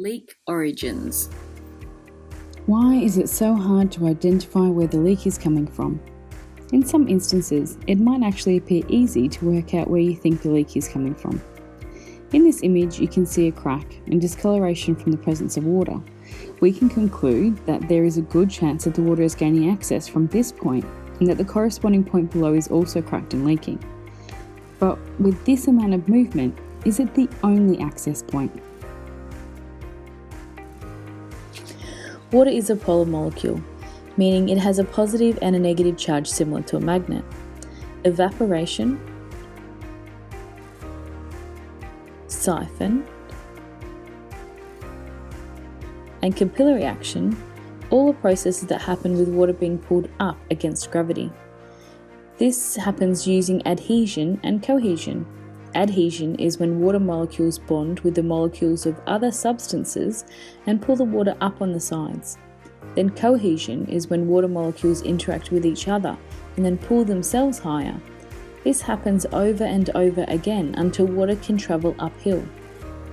Leak origins. Why is it so hard to identify where the leak is coming from? In some instances, it might actually appear easy to work out where you think the leak is coming from. In this image, you can see a crack and discoloration from the presence of water. We can conclude that there is a good chance that the water is gaining access from this point and that the corresponding point below is also cracked and leaking. But with this amount of movement, is it the only access point? Water is a polar molecule, meaning it has a positive and a negative charge similar to a magnet. Evaporation, siphon, and capillary action all are processes that happen with water being pulled up against gravity. This happens using adhesion and cohesion. Adhesion is when water molecules bond with the molecules of other substances and pull the water up on the sides. Then cohesion is when water molecules interact with each other and then pull themselves higher. This happens over and over again until water can travel uphill,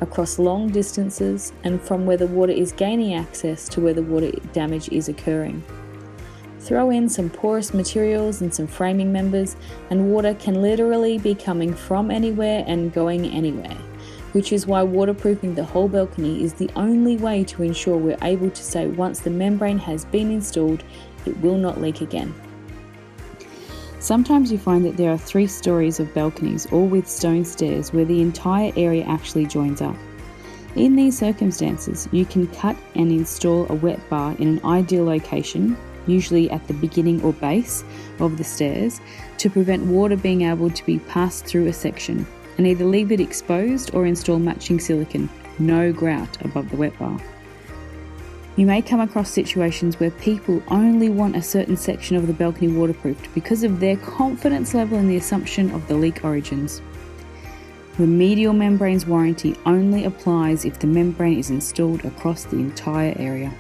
across long distances, and from where the water is gaining access to where the water damage is occurring. Throw in some porous materials and some framing members, and water can literally be coming from anywhere and going anywhere, which is why waterproofing the whole balcony is the only way to ensure we're able to say once the membrane has been installed, it will not leak again. Sometimes you find that there are 3 stories of balconies, all with stone stairs where the entire area actually joins up. In these circumstances, you can cut and install a wet bar in an ideal location, usually at the beginning or base of the stairs, to prevent water being able to be passed through a section, and either leave it exposed or install matching silicone, no grout, above the wet bar. You may come across situations where people only want a certain section of the balcony waterproofed because of their confidence level in the assumption of the leak origins. Remedial membranes warranty only applies if the membrane is installed across the entire area.